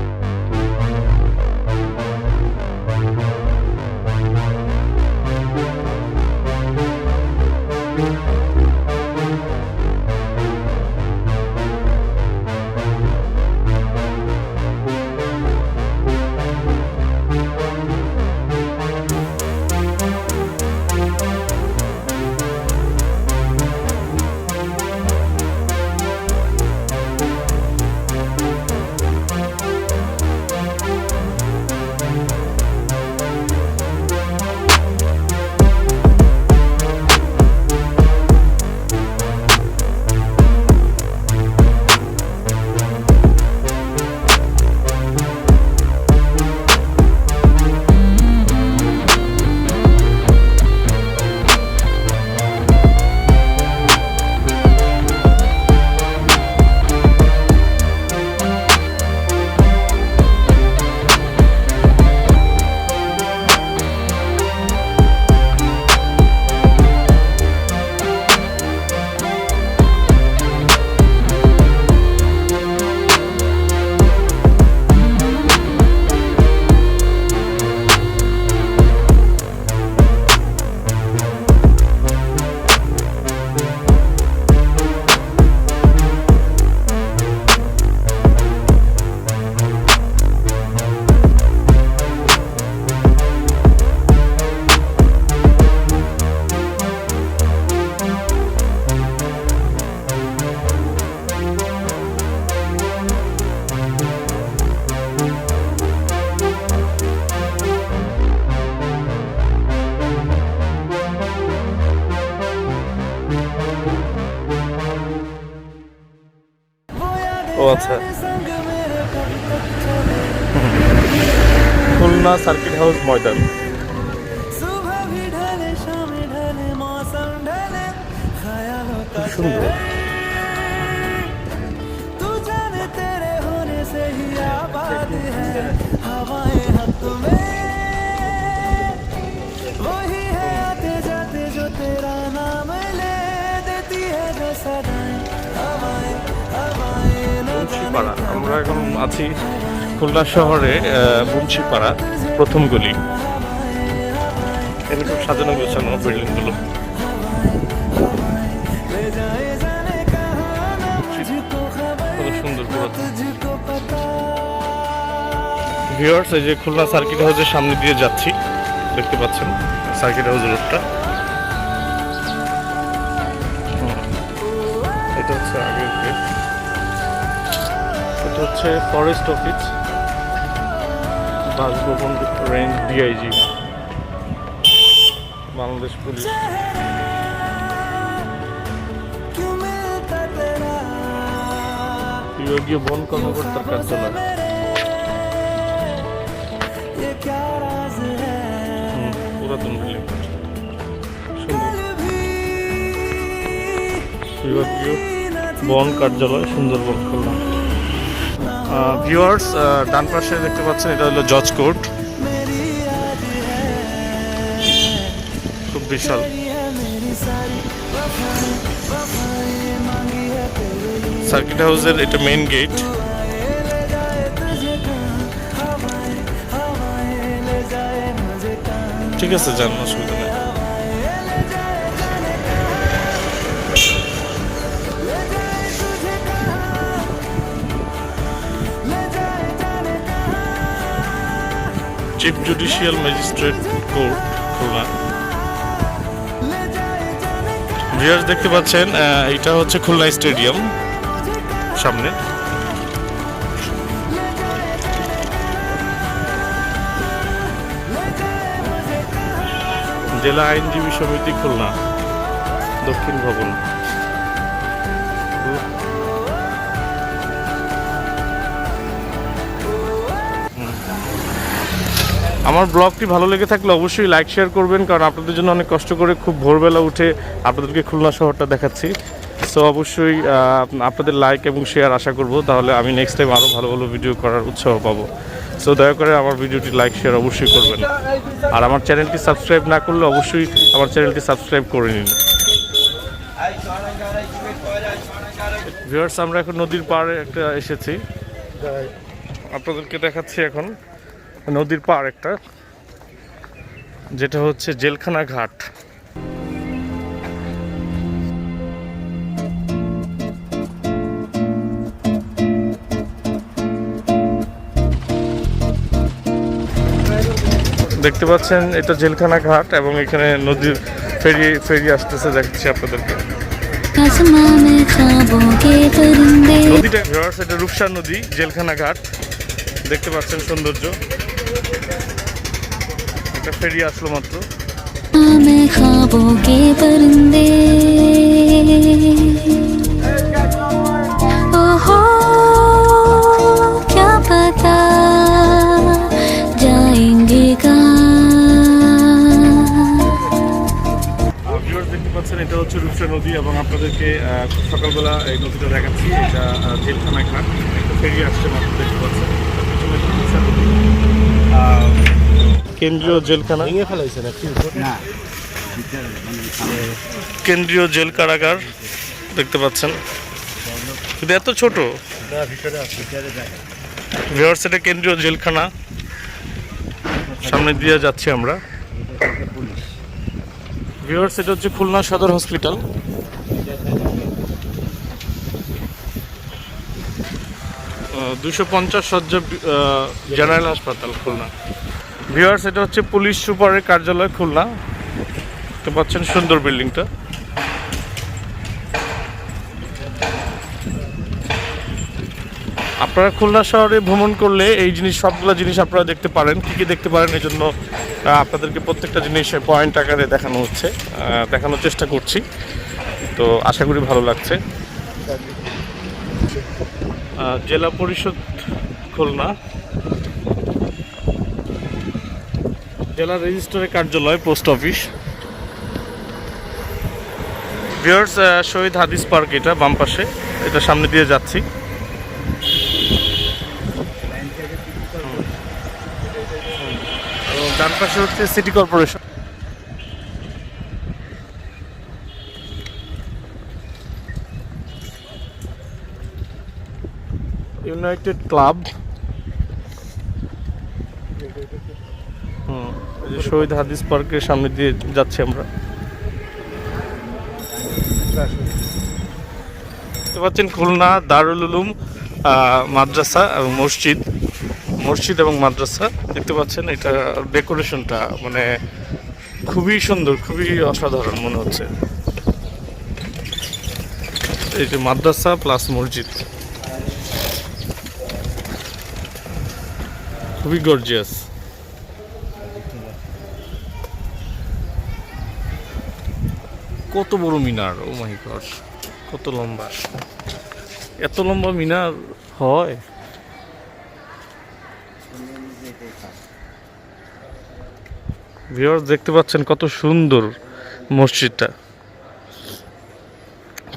ও আচ্ছা, খুলনা সার্কিট হাউস ময়দান। খুব সুন্দর। মুন্সিপাড়া, আমরা এখন আছি খুলনা শহরে মুন্সিপাড়া প্রথম গলি। এখানে খুব সাজানো গোছানো বিল্ডিংগুলো। পাচ্ছেন। ভিউয়ার্স, এই যে খুলনা সার্কিট হাউসের সামনে দিয়ে যাচ্ছি, দেখতে পাচ্ছেন সার্কিট হাউস রোডটা। এটা হচ্ছে আগের গেট, এটা হচ্ছে ফরেস্ট অফিস, বাসভবন রেঞ্জ ডিআইজি, বাংলাদেশ পুলিশ। বিভাগীয় বন কর্মকর্তার কার্যালয়। পুরাতন বিল্ডিং, সুন্দর। বিভাগীয় বন কার্যালয়, সুন্দরবন, খুলনা। ভিউয়ার্স, ডান পাশে দেখতে পাচ্ছেন এটা হলো জজ কোর্ট, খুব বিশাল। সার্কিট হাউসের এটা মেইন গেট। ঠিক আছে, যান, অসুবিধা নেই। Chief judicial magistrate court, Khulna. Viewers, দেখতে পাচ্ছেন এটা হচ্ছে খুলনা স্টেডিয়াম সামনে। জেলা আইনজীবী সমিতি, খুলনা দক্ষিণ ভবন। আমার ব্লগটি ভালো লেগে থাকলে অবশ্যই লাইক শেয়ার করবেন, কারণ আপনাদের জন্য অনেক কষ্ট করে খুব ভোরবেলা উঠে আপনাদেরকে খুলনা শহরটা দেখাচ্ছি। সো অবশ্যই আপনাদের লাইক এবং শেয়ার আশা করব, তাহলে আমি নেক্সট টাইম আরও ভালো ভালো ভিডিও করার উৎসাহ পাবো। সো দয়া করে আমার ভিডিওটি লাইক শেয়ার অবশ্যই করবেন, আর আমার চ্যানেলটি সাবস্ক্রাইব না করলে অবশ্যই আমার চ্যানেলটি সাবস্ক্রাইব করে নিন। ভিউয়ার্স, আমরা এখন নদীর পাড়ে একটা এসেছি, আপনাদেরকে দেখাচ্ছি এখন নদীর পাড় একটা, যেটা হচ্ছে জেলখানা ঘাট। দেখতে পাচ্ছেন এটা জেলখানা ঘাট, এবং এখানে নদীর ফেরি আসতেছে, দেখাচ্ছি আপনাদেরকে। নদীটা ভিউয়ার্স, এটা রূপসা নদী, জেলখানা ঘাট, দেখতে পাচ্ছেন সৌন্দর্য। একটা ফেরি আসলো মাত্র। দেখতে পাচ্ছেন এটা হচ্ছে রূপসা নদী, এবং আপনাদেরকে খুব সকালবেলা এই নদীটা দেখাচ্ছি। এটা জেলখানা ঘাট, একটা ফেরি আসছে মাত্র, দেখতে পাচ্ছেন। কেন্দ্রীয় জেলখানা, কেন্দ্রীয় জেল কারাগার দেখতে পাচ্ছেন, কিন্তু এত ছোট। ভিউয়ার্স, এটা কেন্দ্রীয় জেলখানা, সামনে দিয়ে যাচ্ছি আমরা। ভিউয়ার্স, এটা হচ্ছে খুলনা সদর হসপিটাল। 250 শয্যা জেনারেল হাসপাতাল, খুলনা। ভিউয়ার্স, এটা হচ্ছে পুলিশ সুপারের কার্যালয়, খুলনা। দেখতে পাচ্ছেন সুন্দর বিল্ডিংটা। আপনারা খুলনা শহরে ভ্রমণ করলে এই সবগুলো জিনিস আপনারা দেখতে পারেন। কী কী দেখতে পারেন, এই জন্য আপনাদেরকে প্রত্যেকটা জিনিস পয়েন্ট আকারে দেখানোর চেষ্টা করছি। তো আশা করি ভালো লাগছে। জেলা পরিষদ খুলনা, জেলা রেজিস্ট্রারের কার্যালয়, পোস্ট অফিস। ভিউয়ার্স, শহীদ হাদিস পার্ক, এটা বাম পাশে, এটা সামনে দিয়ে যাচ্ছি। ডান পাশে হচ্ছে সিটি কর্পোরেশন। ইউনাইটেড ক্লাব, শহীদ হাদিস পার্কের সামনে দিয়ে যাচ্ছি আমরা। দেখতে পাচ্ছেন খুলনা দারুল উলুম মাদ্রাসা এবং মসজিদ, মসজিদ এবং মাদ্রাসা দেখতে পাচ্ছেন। এটা ডেকোরেশনটা মানে খুবই সুন্দর, খুবই অসাধারণ মনে হচ্ছে। এই যে মাদ্রাসা প্লাস মসজিদ, খুবই গর্জিয়াস। কত বড় মিনার, ও মাই গড, কত লম্বা! এত লম্বা মিনার হয়? ভিউয়ার্স দেখতে পাচ্ছেন কত সুন্দর মসজিদটা।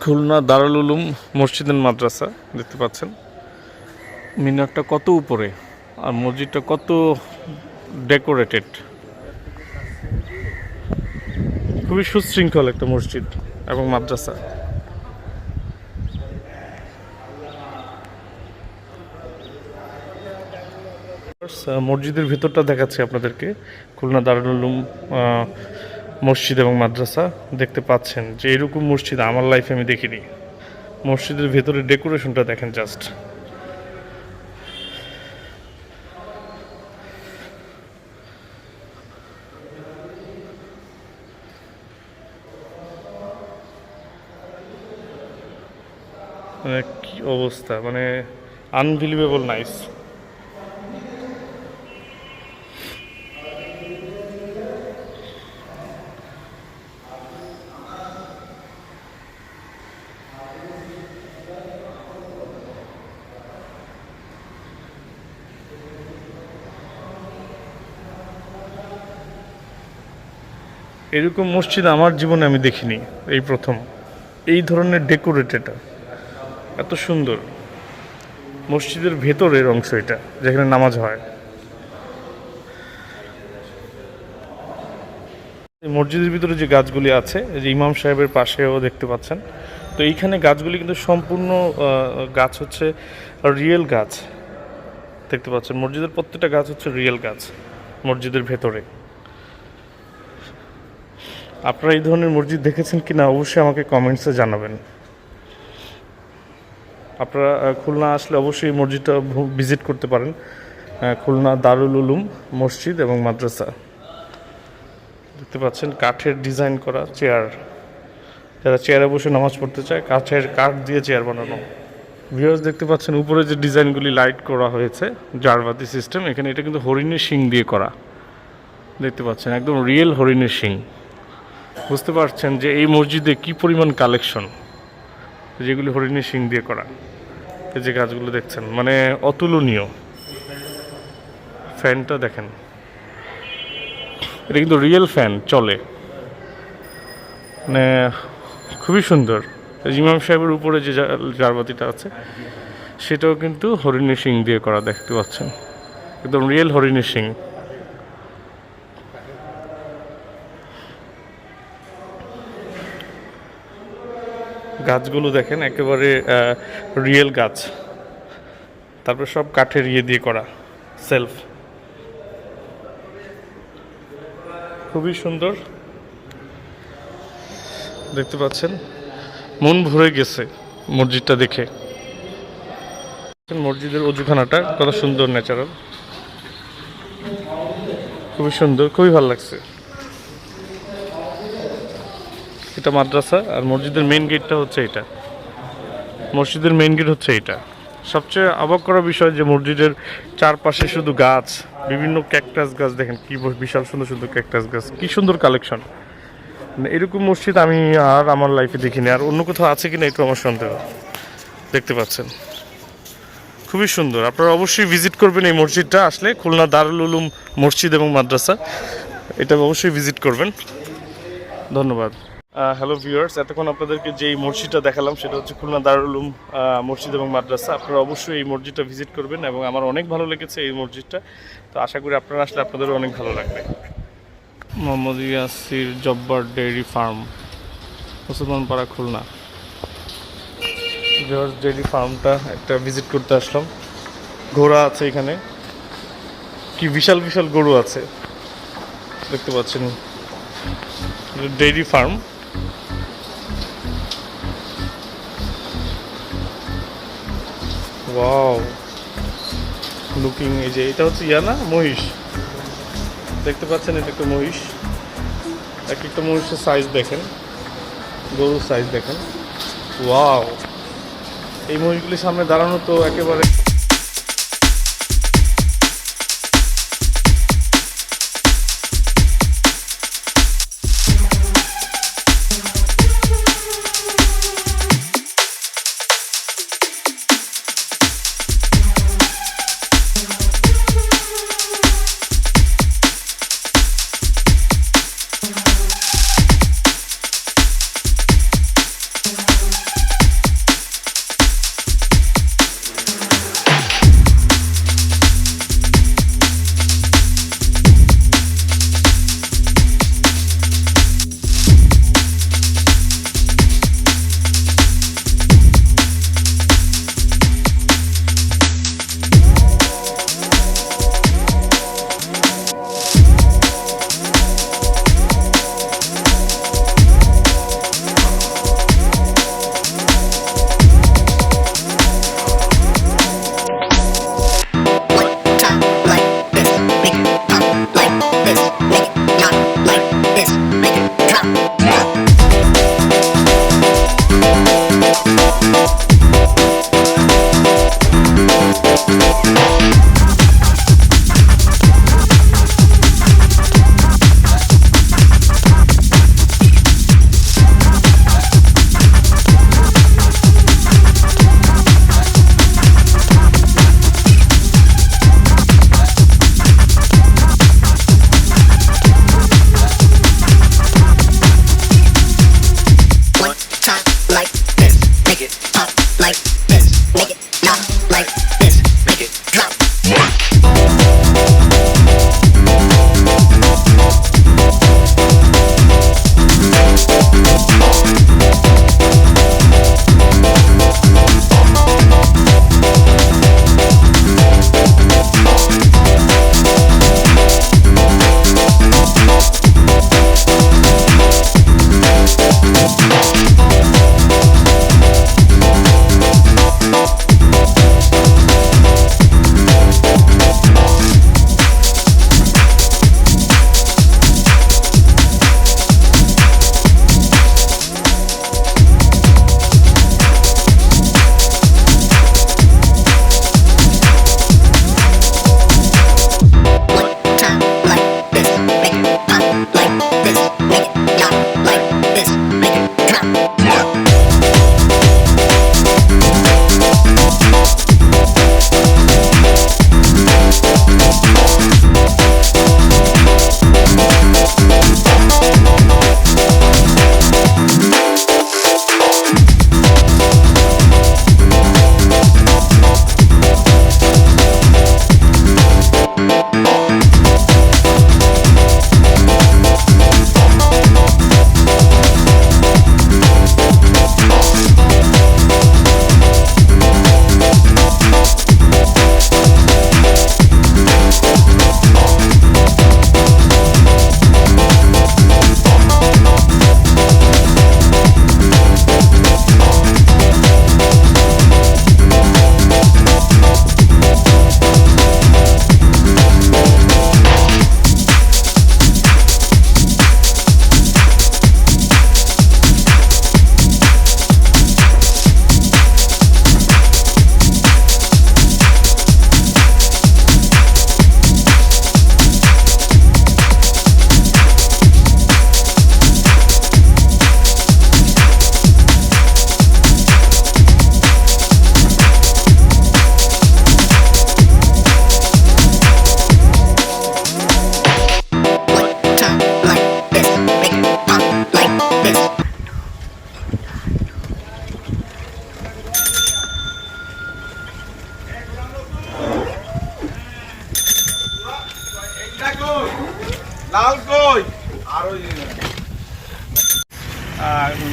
খুলনা দারুল উলুম মসজিদ এন্ড মাদ্রাসা দেখতে পাচ্ছেন। মিনারটা কত উপরে আর মসজিদটা কত ডেকোরেটেড। খুবই সুশৃঙ্খল একটা মসজিদ এবং মাদ্রাসা। মসজিদের ভিতরটা দেখাচ্ছি আপনাদেরকে। খুলনা দারুল উলুম মসজিদ এবং মাদ্রাসা দেখতে পাচ্ছেন যে এরকম মসজিদ আমার লাইফে আমি দেখিনি। মসজিদের ভেতরে ডেকোরেশনটা দেখেন জাস্ট। মানে কি অবস্থা, মানে আনবিলিভেবল নাইস। এরকম মসজিদ আমার জীবনে আমি দেখিনি, এই প্রথম। এই ধরনের ডেকোরেটেড, এত সুন্দর। মসজিদের ভেতরের অংশ এটা, যেখানে নামাজ হয়। মসজিদের ভিতরে যে গাছগুলি আছে, যে ইমাম সাহেবের পাশেও দেখতে পাচ্ছেন। তো এইখানে গাছগুলি কিন্তু সম্পূর্ণ গাছ হচ্ছে রিয়েল গাছ দেখতে পাচ্ছেন। মসজিদের প্রত্যেকটা গাছ হচ্ছে রিয়েল গাছ মসজিদের ভেতরে। আপনারা এই ধরনের মসজিদ দেখেছেন কি না অবশ্যই আমাকে কমেন্টসে জানাবেন। আপনারা খুলনা আসলে অবশ্যই এই মসজিদটা ভিজিট করতে পারেন। খুলনা দারুল উলুম মসজিদ এবং মাদ্রাসা দেখতে পাচ্ছেন। কাঠের ডিজাইন করা চেয়ার, যারা চেয়ারে বসে নামাজ পড়তে চায় কাঠ দিয়ে চেয়ার বানানো। ভিউয়ার্স দেখতে পাচ্ছেন উপরে যে ডিজাইনগুলি লাইট করা হয়েছে, জারবাতি সিস্টেম। এখানে এটা কিন্তু হরিণের শিং দিয়ে করা দেখতে পাচ্ছেন, একদম রিয়েল হরিণের শিং। বুঝতে পারছেন যে এই মসজিদে কি পরিমাণ কালেকশন, যেগুলি হরিণের শিং দিয়ে করা। এই যে গাছগুলো দেখছেন, মানে অতুলনীয়। ফ্যানটা দেখেন, এটা কিন্তু রিয়েল ফ্যান চলে, মানে খুবই সুন্দর। ইমাম সাহেবের উপরে যে জারবাতিটা আছে সেটাও কিন্তু হরিণের শিং দিয়ে করা দেখতে পাচ্ছেন, একদম রিয়েল হরিণের শিং। গাছগুলো দেখেন একেবারে রিয়েল গাছ, তারপর সব কাঠের ইয়ে দিয়ে করা সেলফ, খুবই সুন্দর দেখতে পাচ্ছেন। মন ভরে গেছে মসজিদটা দেখে। মসজিদের অজুখানাটা কত সুন্দর, ন্যাচারাল, খুবই সুন্দর, খুবই ভালো লাগছে। এটা মাদ্রাসা আর মসজিদের মেইন গেটটা হচ্ছে এটা। মসজিদের মেইন গেট হচ্ছে এটা। সবচেয়ে অবাক করার বিষয় যে মসজিদের চারপাশে শুধু গাছ, বিভিন্ন ক্যাকটাস গাছ দেখেন, কি বিশাল সুন্দর সুন্দর ক্যাকটাস গাছ, কি সুন্দর কালেকশন। এরকম মসজিদ আমি আর আমার লাইফে দেখিনি। আর অন্য কোথাও আছে কিনা একটু আমার সন্দেহ। দেখতে পাচ্ছেন খুবই সুন্দর। আপনারা অবশ্যই ভিজিট করবেন এই মসজিদটা আসলে, খুলনা দারুল উলুম মসজিদ এবং মাদ্রাসা, এটা অবশ্যই ভিজিট করবেন। ধন্যবাদ। হ্যালো ভিউয়ার্স, এতক্ষণ আপনাদেরকে যেই মসজিদটা দেখালাম সেটা হচ্ছে খুলনা দারুল উলুম মসজিদ এবং মাদ্রাসা। আপনারা অবশ্যই এই মসজিদটা ভিজিট করবেন এবং আমার অনেক ভালো লেগেছে এই মসজিদটা। তো আশা করি আপনারা আসলে আপনাদেরও অনেক ভালো লাগবে। Mohammad Yasir Jabbar dairy farm, Musalmanpara, Khulna. Viewers dairy ফার্মটা একটা ভিজিট করতে আসলাম। ঘোড়া আছে এখানে, কি বিশাল বিশাল গরু আছে দেখতে পাচ্ছেন। ডেইরি ফার্ম, ওয়াও, লুকিং, এই যে এটা হচ্ছে ইয়া না, মহিষ দেখতে পাচ্ছেন, এটা একটা মহিষ। এক একটা মহিষের সাইজ দেখেন, গরুর সাইজ দেখেন। ওয়াও, এই মহিষগুলির সামনে দাঁড়ানো তো একেবারে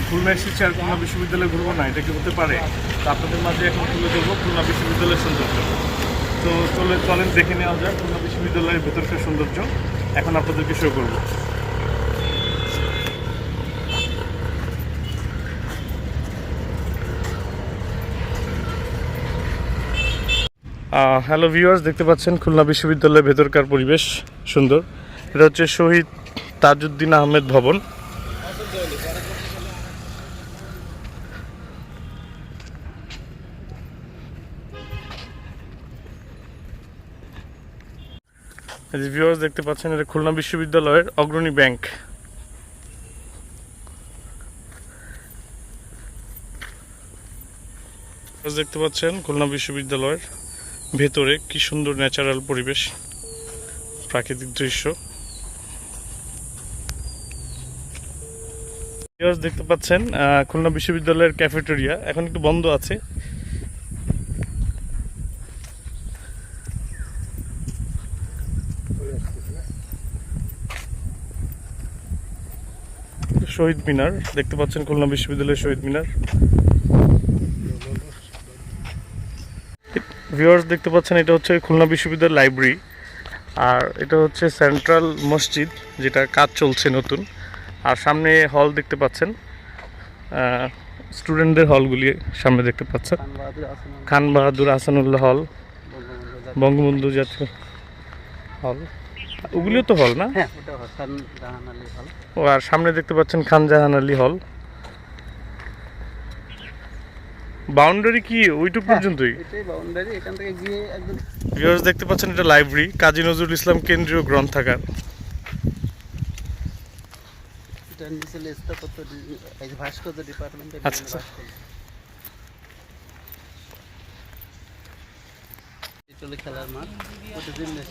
খুলনা এসেছি আর খুলনা বিশ্ববিদ্যালয়ে ঘুরবো না, এটা কি হতে পারে? তো আপনাদের মাঝে এখন তুলে দেবো খুলনা বিশ্ববিদ্যালয়ের সৌন্দর্য। তো চলেন দেখে নেওয়া যাক খুলনা বিশ্ববিদ্যালয়ের ভেতরকার সৌন্দর্য। এখন আপনাদেরকে শো করবো। হ্যালো ভিউয়ার্স, দেখতে পাচ্ছেন খুলনা বিশ্ববিদ্যালয়ের ভেতরকার পরিবেশ সুন্দর। এটা হচ্ছে শহীদ তাজউদ্দিন আহমেদ ভবন। এই যে ভিউয়ার্স দেখতে পাচ্ছেন, এটা খুলনা বিশ্ববিদ্যালয়ের অগ্রণী ব্যাংক। দেখতে পাচ্ছেন খুলনা বিশ্ববিদ্যালয়ের ভেতরে কি সুন্দর ন্যাচারাল পরিবেশ, প্রাকৃতিক দৃশ্য। দেখতে পাচ্ছেন খুলনা বিশ্ববিদ্যালয়ের ক্যাফেটেরিয়া এখন একটু বন্ধ আছে। শহীদ মিনার দেখতে পাচ্ছেন, খুলনা বিশ্ববিদ্যালয়ের শহীদ মিনার। ভিউয়ার্স দেখতে পাচ্ছেন, এটা হচ্ছে খুলনা বিশ্ববিদ্যালয়ের লাইব্রেরি, আর এটা হচ্ছে সেন্ট্রাল মসজিদ, যেটা কাজ চলছে নতুন। আর সামনে হল দেখতে পাচ্ছেন, স্টুডেন্টদের হলগুলি সামনে দেখতে পাচ্ছেন। খান বাহাদুর আহসানুল্লাহ হল, বঙ্গবন্ধু জাতীয় হল, ওগুলিও তো হল না? ও, আর সামনে দেখতে পাচ্ছেন খান জাহান আলী হল। বাউন্ডারি কি ওইটুক পর্যন্তই? ভিউয়ার্স দেখতে পাচ্ছেন, এটা লাইব্রেরি, কাজী নজরুল ইসলাম কেন্দ্রীয় গ্রন্থাগার। আচ্ছা,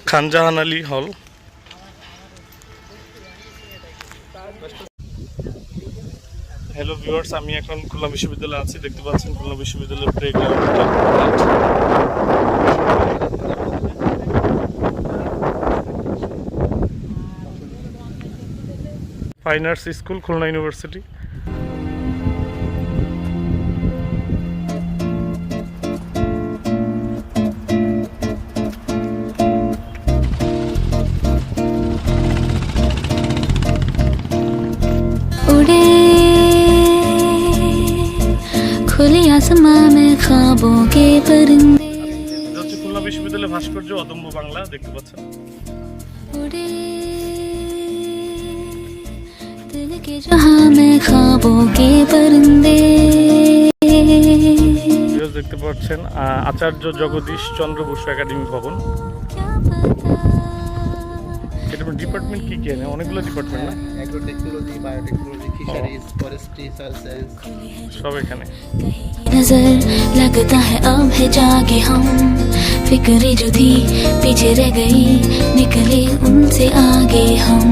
খান জাহান আলী হল। হ্যালো ভিউয়ার্স, আমি এখন খুলনা বিশ্ববিদ্যালয়ে আছি। দেখতে পাচ্ছেন খুলনা বিশ্ববিদ্যালয়ের playground. Fine arts school, Khulna university. उड़े खुले आसमां में ख्वाबों के परिंदे। এটা হচ্ছে খুলনা বিশ্ববিদ্যালয়ের ভাস্কর্য অদম্য বাংলা, দেখতে পাচ্ছেন। उड़े दिल के जहां में ख्वाबों के परिंदे। দেখতে পাচ্ছেন আচার্য জগদীশ চন্দ্র বসু একাডেমি ভবন। এটা ডিপার্টমেন্ট কি কি? অনেকগুলো ডিপার্টমেন্ট না? Agro technology, biotechnology, fisheries, forestry, soil science সব এখানে। नजर लगता है अब है जागे हम, फिक्रें जो थी पीछे रह गई, निकले उनसे आगे हम।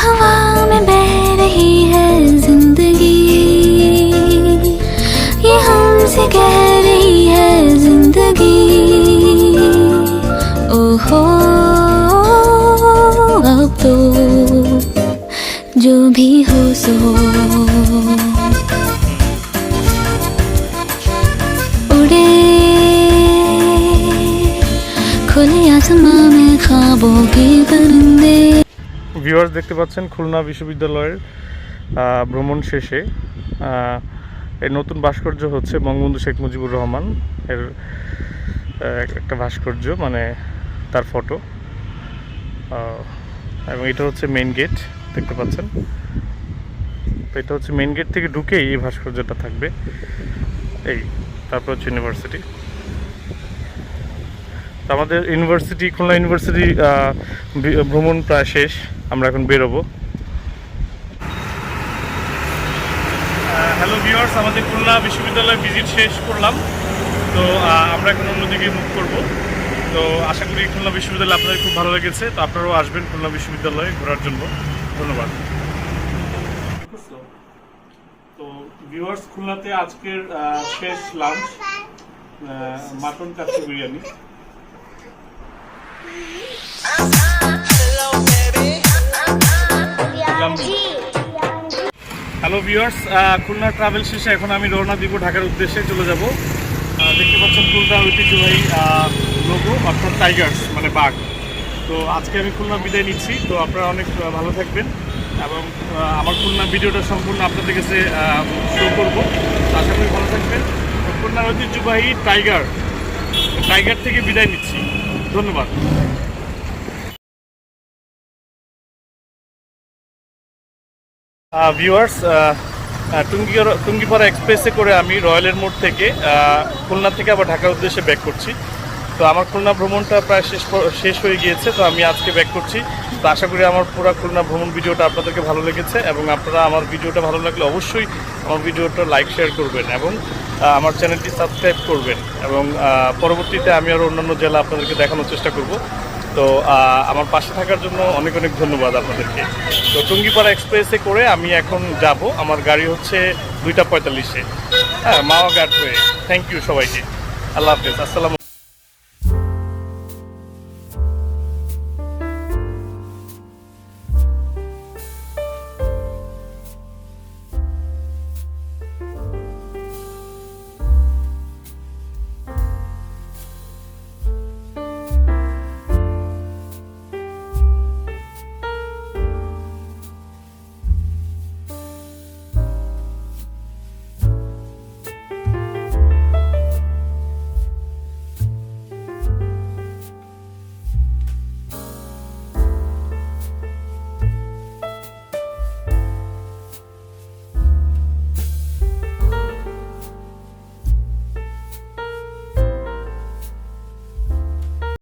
हवा में बह रही है जिंदगी, ये हमसे कह रही है जिंदगी। ओहो अब तो जो भी हो सो। उड़े खुले आसमां में ख्वाबों के परिंदे। ভিউয়ার্স দেখতে পাচ্ছেন খুলনা বিশ্ববিদ্যালয়ের ভ্রমণ শেষে এর নতুন ভাস্কর্য হচ্ছে বঙ্গবন্ধু শেখ মুজিবুর রহমান এর একটা ভাস্কর্য, মানে তার ফটো। এবং এটা হচ্ছে মেইন গেট, দেখতে পাচ্ছেন। তো এটা হচ্ছে মেইন গেট থেকে ঢুকেই এই ভাস্কর্যটা থাকবে। এই তারপর হচ্ছে ইউনিভার্সিটি। তো আমাদের ইউনিভার্সিটি, খুলনা ইউনিভার্সিটি ভ্রমণ প্রায় শেষ, আমরা এখন বেরোবো। হ্যালো ভিউয়ার্স, আমাদের খুলনা বিশ্ববিদ্যালয় ভিজিট শেষ করলাম। তো আমরা এখন অন্যদিকে মুভ করব। তো আশা করি খুলনা বিশ্ববিদ্যালয় আপনাদের খুব ভালো লেগেছে। তো আপনারাও আসবেন খুলনা বিশ্ববিদ্যালয়ে ঘোরার জন্য। ধন্যবাদ। তো ভিউয়ার্স, খুলনাতে আজকের শেষ lunch, mutton kacchi biryani. Hello viewers, Khulna travel শেষে এখন আমি রওনা দিব ঢাকার উদ্দেশ্যে চলে যাব। দেখতে পাচ্ছেন খুলনার ঐতিহ্যবাহী লোগো, অর্থাৎ টাইগার্স মানে বাঘ। তো আজকে আমি খুলনা বিদায় নিচ্ছি। তো আপনারা অনেক ভালো থাকবেন এবং আমার খুলনা ভিডিওটা সম্পূর্ণ আপনাদের কাছে শো করবো। আশা করি ভালো থাকবেন। খুলনার ঐতিহ্যবাহী টাইগার টাইগার থেকে বিদায় নিচ্ছি। ধন্যবাদ। ভিউয়ার্স, টুঙ্গিপাড়া এক্সপ্রেসে করে আমি রয়্যালের মোড় থেকে খুলনা থেকে আবার ঢাকার উদ্দেশ্যে ব্যাক করছি। তো আমার খুলনা ভ্রমণটা প্রায় শেষ হয়ে গিয়েছে, তো আমি আজকে ব্যাক করছি। তো আশা করি আমার পুরো খুলনা ভ্রমণ ভিডিওটা আপনাদেরকে ভালো লেগেছে, এবং আপনারা আমার ভিডিওটা ভালো লাগলে অবশ্যই আমার ভিডিওটা লাইক শেয়ার করবেন এবং আমার চ্যানেলটি সাবস্ক্রাইব করবেন, এবং পরবর্তীতে আমি আরও অন্যান্য জেলা আপনাদেরকে দেখানোর চেষ্টা করব। তো আমার পাশে থাকার জন্য অনেক অনেক ধন্যবাদ আপনাদেরকে। তো টুঙ্গিপাড়া এক্সপ্রেসে করে আমি এখন যাব, আমার গাড়ি হচ্ছে 2:45-এ, হ্যাঁ, মাওয়া ঘাট হয়ে। থ্যাংক ইউ সবাইকে। আল্লাহ হাফেজ। আসসালামু